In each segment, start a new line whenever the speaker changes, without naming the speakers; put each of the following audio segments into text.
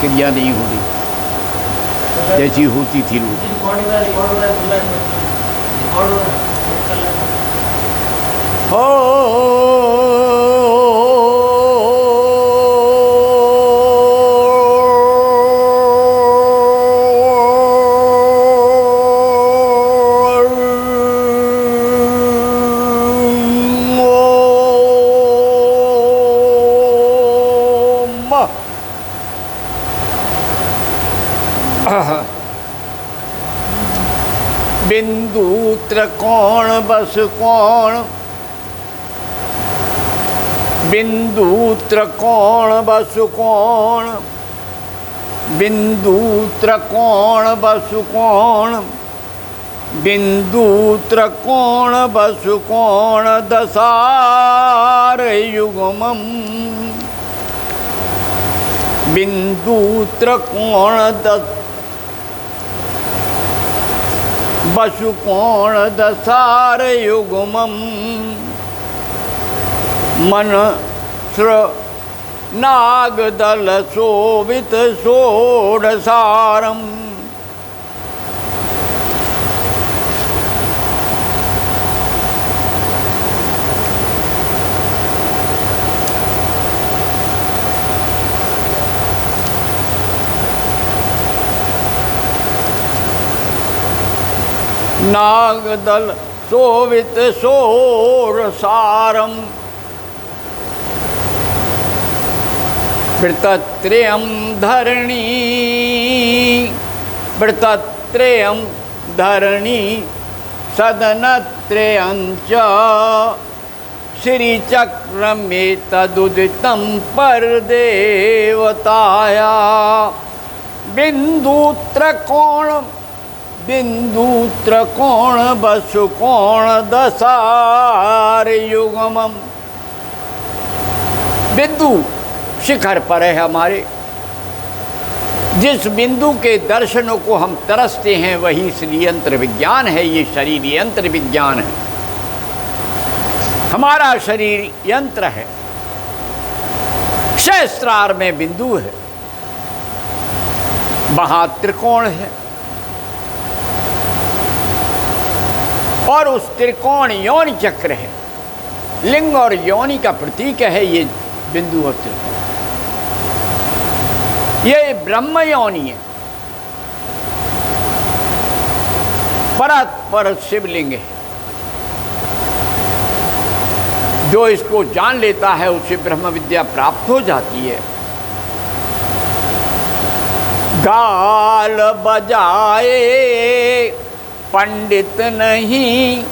क्रिया नहीं हो रही जैसी होती थी रोज। बिंदु त्रिकोण बस कोण, बिंदु त्रिकोण बस कोण, बिंदु त्रिकोण बस कोण, बिंदु त्रिकोण बस कोण दशार युग्मम्, बिंदु त्रिकोण बसुकोण दशार युग्मम्, मन स्र नागदल शोभित षोडशारम्, नागदल शोभित षोडशारम्, वृत्तत्रयं धरणी, वृत्तत्रयं धरणी सदनत्रयं च श्रीचक्रमेतदुदितं परदेवताया, बिंदुत्रकोण बिंदु त्रिकोण बसुकोण दशार युग्मम्। बिंदु शिखर पर है हमारे, जिस बिंदु के दर्शनों को हम तरसते हैं वही श्री यंत्र विज्ञान है। ये शरीर यंत्र विज्ञान है, हमारा शरीर यंत्र है। सहस्त्रार में बिंदु है, वहां त्रिकोण है और उस त्रिकोण योनि चक्र है। लिंग और योनि का प्रतीक है ये बिंदु और त्रिकोण। ये ब्रह्म योनि है, पर शिवलिंग है। जो इसको जान लेता है उसे ब्रह्म विद्या प्राप्त हो जाती है। गाल बजाए पंडित नहीं,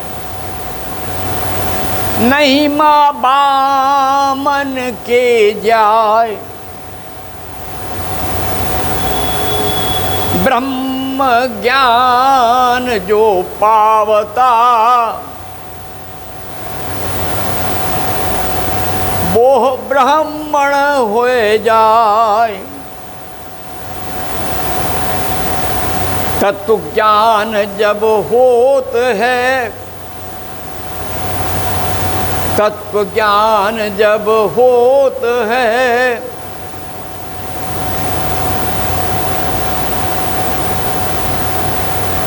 नहीं माँ बामन के जाए, ब्रह्म ज्ञान जो पावता वो ब्राह्मण होए जाए। तत्व ज्ञान जब होत है, तत्व ज्ञान जब होत है,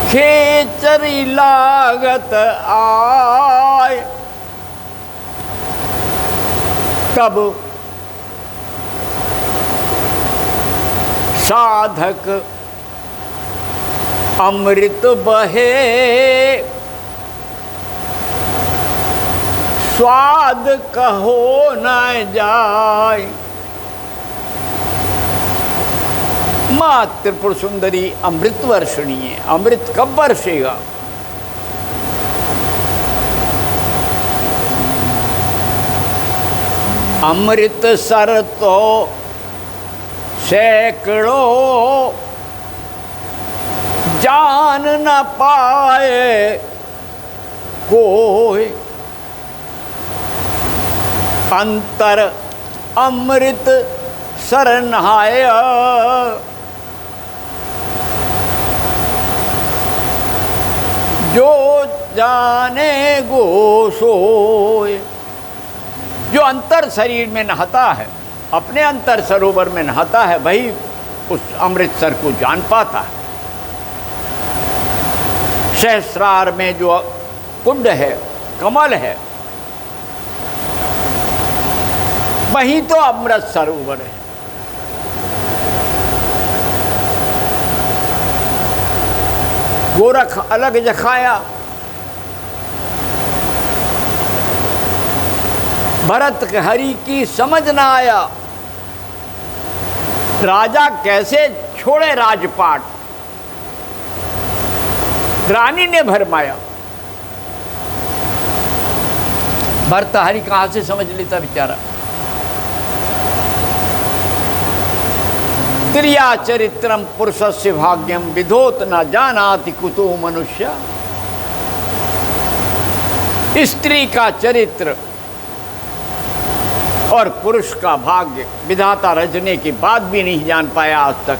खेचरी लागत आए, तब साधक अमृत बहे, स्वाद कहो न जाए। माँ त्रिपुर सुंदरी अमृत वर्षणी है। अमृत कब बरसेगा? अमृत सर तो सैकड़ों जान न पाए कोई, अंतर अमृत सर नहाया, जो जाने गो सोए। जो अंतर शरीर में नहाता है, अपने अंतर सरोवर में नहाता है, वही उस अमृतसर को जान पाता है। सहस्रार में जो कुंड है, कमल है, वही तो अमृत सरोवर है। गोरख अलग जखाया, भरत हरि की समझ ना आया, राजा कैसे छोड़े राजपाट, रानी ने भरमाया। भर्तहरि कहाँ से समझ लेता बेचारा। त्रिया चरित्रम पुरुषस्य भाग्यम विधोत न जानाति कुतो मनुष्य। स्त्री का चरित्र और पुरुष का भाग्य विधाता रचने के बाद भी नहीं जान पाया आज तक।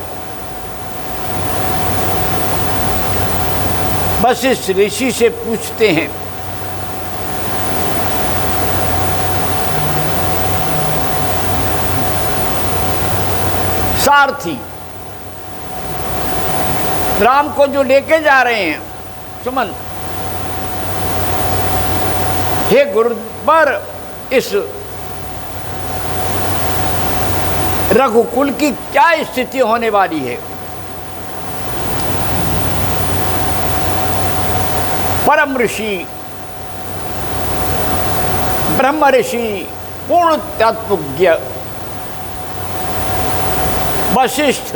बस इस ऋषि से पूछते हैं, सारथी राम को जो लेके जा रहे हैं सुमन, हे गुरुवर, इस रघुकुल की क्या स्थिति होने वाली है। परम ऋषि, ब्रह्म ऋषि, पूर्ण तत्वज्ञ वशिष्ठ,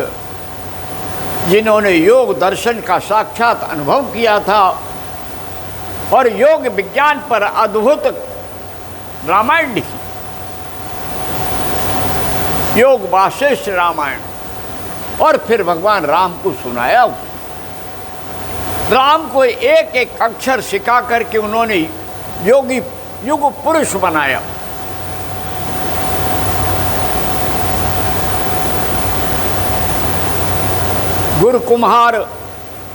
जिन्होंने योग दर्शन का साक्षात अनुभव किया था और योग विज्ञान पर अद्भुत रामायण लिखी, योग वासिष्ठ रामायण, और फिर भगवान राम को सुनाया। राम को एक एक अक्षर सिखा करके उन्होंने योगी युग पुरुष बनाया। गुर कुम्हार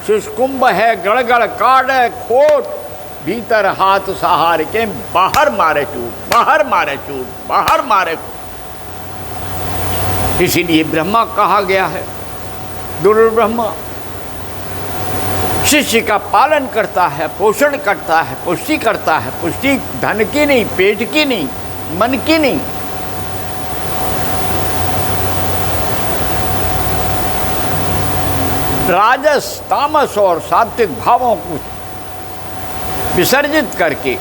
शुष्कुंभ है, गड़गड़ काट है खोट, भीतर हाथ सहार के बाहर मारे चूट, बाहर मारे चूट, बाहर मारे। इसीलिए ब्रह्मा कहा गया है, गुरु ब्रह्मा शिष्य का पालन करता है, पोषण करता है, पुष्टि करता है। पुष्टि धन की नहीं, पेट की नहीं, मन की नहीं। राजस, तामस और सात्विक भावों को विसर्जित करके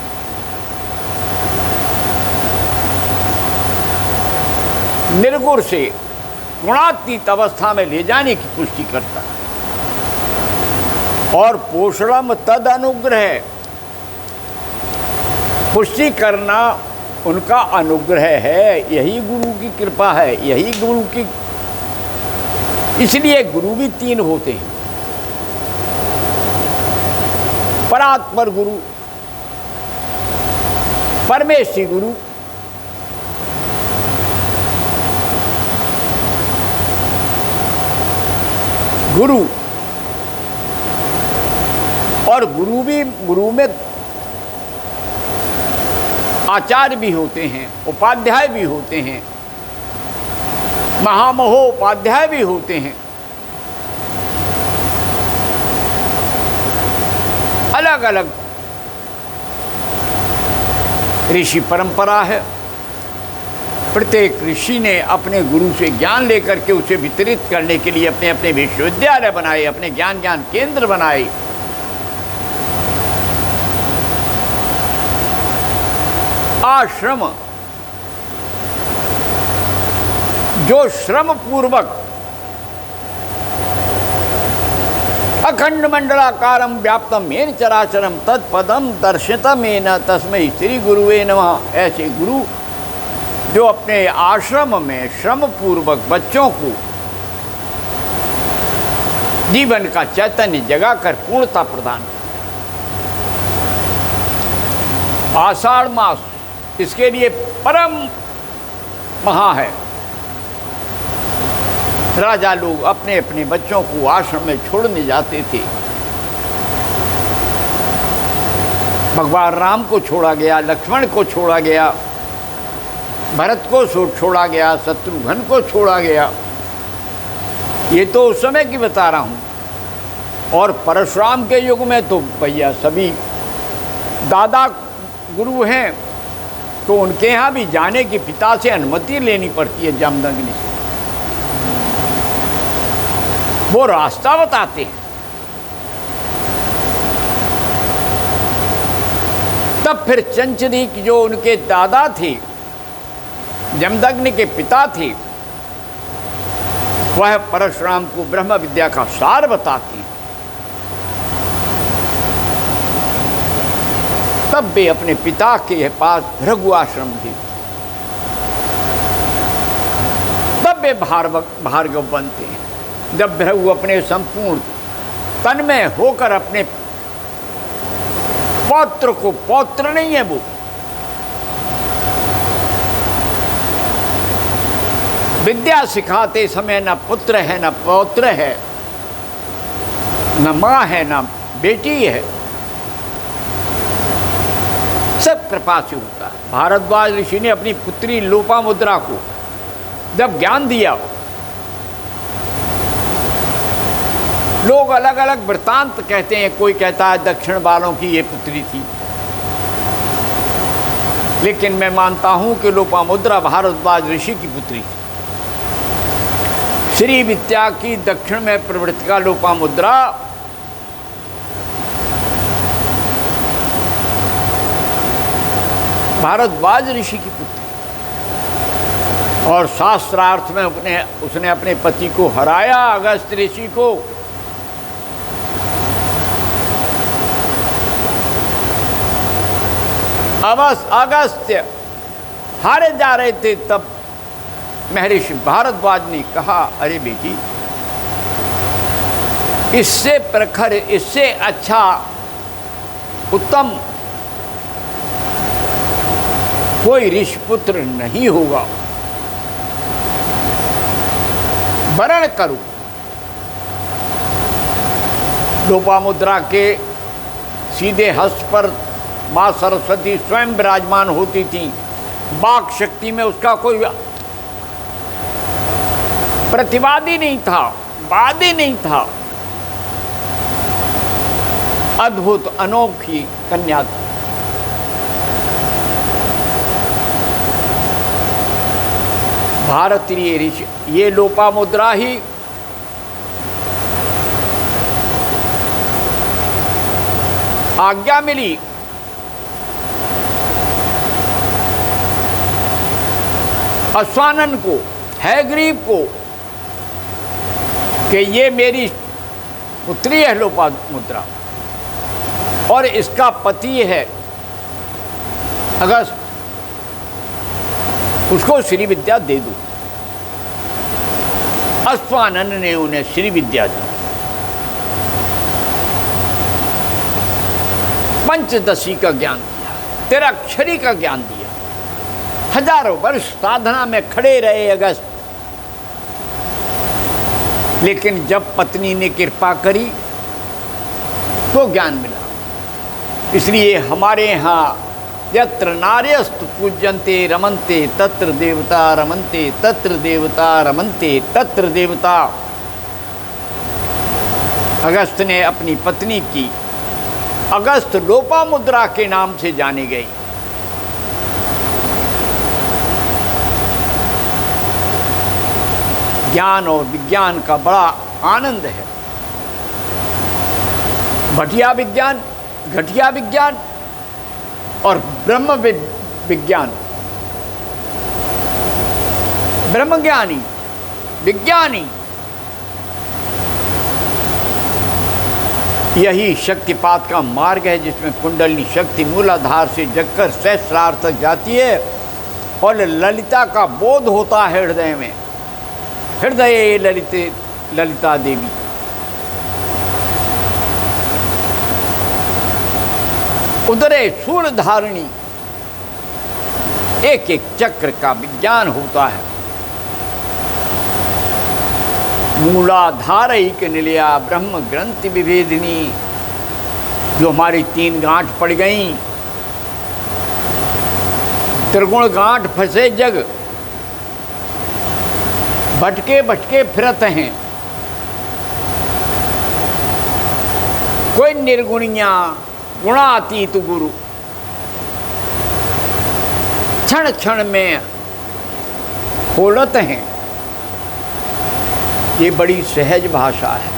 निर्गुण से गुणातीत अवस्था में ले जाने की पुष्टि करता है। और पोषणम तद अनुग्रह, पुष्टि करना उनका अनुग्रह है, यही गुरु की कृपा है, यही गुरु की। इसलिए गुरु भी तीन होते हैं, परात्पर गुरु, परमेशी गुरु, गुरु। और गुरु में आचार्य भी होते हैं, उपाध्याय भी होते हैं, महामहोपाध्याय भी होते हैं। अलग अलग ऋषि परंपरा है। प्रत्येक ऋषि ने अपने गुरु से ज्ञान लेकर के उसे वितरित करने के लिए अपने अपने विश्वविद्यालय बनाए, अपने ज्ञान केंद्र बनाए। आश्रम, जो श्रम पूर्वक अखंड मंडलाकारम व्याप्तम येन चराचरम तत्पदम दर्शितमेन तस्मै श्री गुरुवे नमः। ऐसे गुरु जो अपने आश्रम में श्रम पूर्वक बच्चों को जीवन का चैतन्य जगाकर पूर्णता प्रदान। आषाढ़ मास इसके लिए परम महा है। राजा लोग अपने अपने बच्चों को आश्रम में छोड़ने जाते थे। भगवान राम को छोड़ा गया, लक्ष्मण को छोड़ा गया, भरत को छोड़ा गया, शत्रुघ्न को छोड़ा गया। ये तो उस समय की बता रहा हूँ। और परशुराम के युग में तो भैया सभी दादा गुरु हैं, तो उनके यहाँ भी जाने की पिता से अनुमति लेनी पड़ती है जमदग्नि से। वो रास्ता बताते हैं। तब फिर चंचरी की जो उनके दादा थे, जमदग्नि के पिता थे, वह परशुराम को ब्रह्म विद्या का सार बताती। तब वे अपने पिता के पास भृगु आश्रम थे। तब वे भार्गव बनते हैं। जब भृगु अपने संपूर्ण तन्मय होकर अपने पौत्र को, पौत्र नहीं है वो, विद्या सिखाते समय न पुत्र है न पौत्र है, न माँ है न बेटी है, सब कृपा से होता है। भारद्वाज ऋषि ने अपनी पुत्री लोपामुद्रा को जब ज्ञान दिया, लोग अलग अलग वृत्तांत कहते हैं। कोई कहता है दक्षिण वालों की ये पुत्री थी, लेकिन मैं मानता हूं कि लोपामुद्रा भारद्वाज ऋषि की पुत्री थी। श्री विद्या की दक्षिण में प्रवृत्तिका लोपामुद्रा भारद्वाज ऋषि की पुत्री, और शास्त्रार्थ में उसने अपने पति को हराया, अगस्त ऋषि को। अगस्त्य हारे जा रहे थे, तब महर्षि भारद्वाज ने कहा, अरे बेटी, इससे प्रखर, इससे अच्छा, उत्तम कोई ऋषिपुत्र नहीं होगा, वरण करो। लोपामुद्रा के सीधे हस्त पर माँ सरस्वती स्वयं विराजमान होती थी। वाक शक्ति में उसका कोई प्रतिवादी नहीं था, वादी नहीं था। अद्भुत अनोखी कन्या थी। भारतीय ऋषि, ये लोपामुद्रा ही आज्ञा मिली अश्वानन को, हैग्रीव को, कि ये मेरी पुत्री है लोपामुद्रा और इसका पति है अगस्त, उसको श्री विद्या दे दो। अश्वानन ने उन्हें श्री विद्या दी। पंचदशी का ज्ञान दिया, तेराक्षरी का ज्ञान दिया। हजारों वर्ष साधना में खड़े रहे अगस्त, लेकिन जब पत्नी ने कृपा करी तो ज्ञान मिला। इसलिए हमारे यहाँ यत्र नार्यस्तु पूज्यन्ते रमन्ते तत्र देवता रमन्ते, तत्र देवता रमन्ते, तत्र देवता। अगस्त ने अपनी पत्नी की अगस्त लोपामुद्रा के नाम से जानी गई। ज्ञान और विज्ञान का बड़ा आनंद है। भटिया विज्ञान, घटिया विज्ञान और ब्रह्म विज्ञान, ब्रह्मज्ञानी, विज्ञानी, यही शक्तिपात का मार्ग है, जिसमें कुंडलिनी शक्ति मूलाधार से जगकर सहस्रार्थ तक जाती है और ललिता का बोध होता है हृदय में। हृदय ललिता देवी। उदरे शूल धारिणी, एक एक चक्र का विज्ञान होता है। मूलाधारैक निलया ब्रह्म ग्रंथि विभेदिनी, जो हमारी 3 गांठ पड़ गई, त्रिगुण गांठ फंसे जग, भटके भटके फिरत हैं, कोई निर्गुणिया गुणातीत गुरु क्षण क्षण में खोलते हैं। ये बड़ी सहज भाषा है।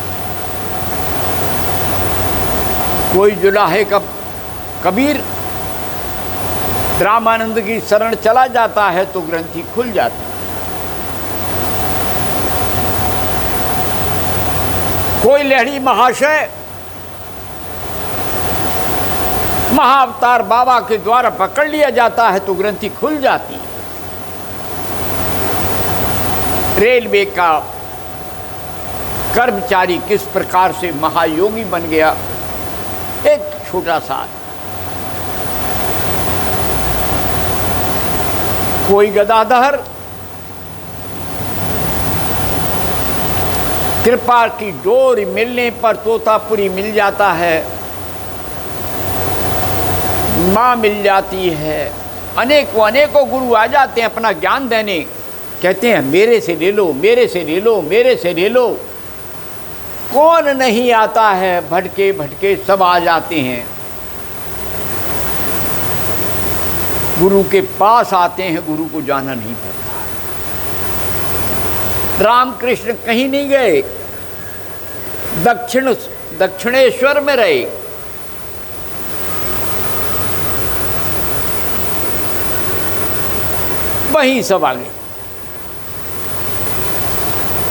कोई जुलाहे कबीर रामानंद की शरण चला जाता है तो ग्रंथि खुल जाती है। कोई लहड़ी महाशय महाअवतार बाबा के द्वारा पकड़ लिया जाता है तो ग्रंथि खुल जाती है। रेलवे का कर्मचारी किस प्रकार से महायोगी बन गया, एक छोटा सा। कोई गदाधर कृपा की डोर मिलने पर तोतापुरी मिल जाता है, माँ मिल जाती है। अनेकों गुरु आ जाते हैं अपना ज्ञान देने, कहते हैं मेरे से ले लो, मेरे से ले लो, मेरे से ले लो। कौन नहीं आता है, भटके भटके सब आ जाते हैं। गुरु के पास आते हैं, गुरु को जाना नहीं पड़ता। रामकृष्ण कहीं नहीं गए, दक्षिणेश्वर में रहे। वहीं सब आ गए।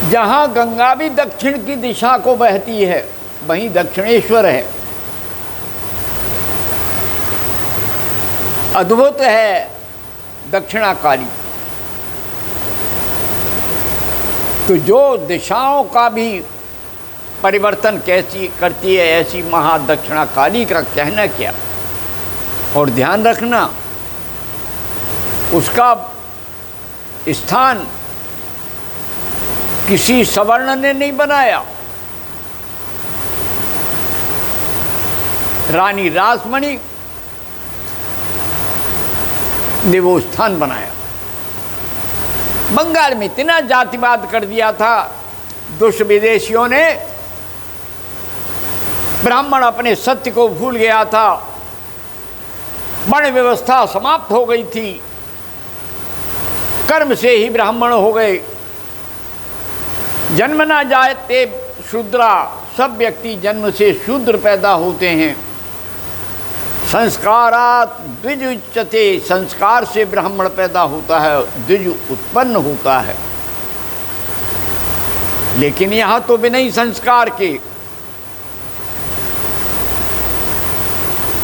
जहां गंगा भी दक्षिण की दिशा को बहती है वहीं दक्षिणेश्वर है। अद्भुत है दक्षिणाकाली। तो जो दिशाओं का भी परिवर्तन कैसी करती है, ऐसी महादक्षिणाकाली का कहना क्या। और ध्यान रखना, उसका स्थान किसी सवर्ण ने नहीं बनाया। रानी रासमणि ने वो स्थान बनाया। बंगाल में इतना जातिवाद कर दिया था दुष्ट विदेशियों ने, ब्राह्मण अपने सत्य को भूल गया था, वर्ण व्यवस्था समाप्त हो गई थी, कर्म से ही ब्राह्मण हो गए। जन्म ना जाते शूद्रा, सब व्यक्ति जन्म से शूद्र पैदा होते हैं। संस्कारात् द्विज उच्यते, संस्कार से ब्राह्मण पैदा होता है, द्विज उत्पन्न होता है। लेकिन यहाँ तो बिना ही संस्कार के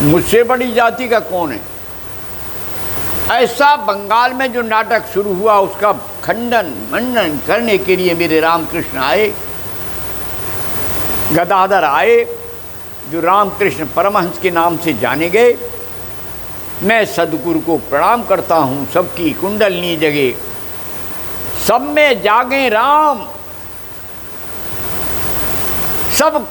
मुझसे बड़ी जाति का कौन है। ऐसा बंगाल में जो नाटक शुरू हुआ उसका खंडन मंडन करने के लिए मेरे रामकृष्ण आए, गदाधर आए, जो रामकृष्ण परमहंस के नाम से जाने गए। मैं सदगुरु को प्रणाम करता हूँ। सबकी कुंडलनी जगे, सब में जागे राम, सब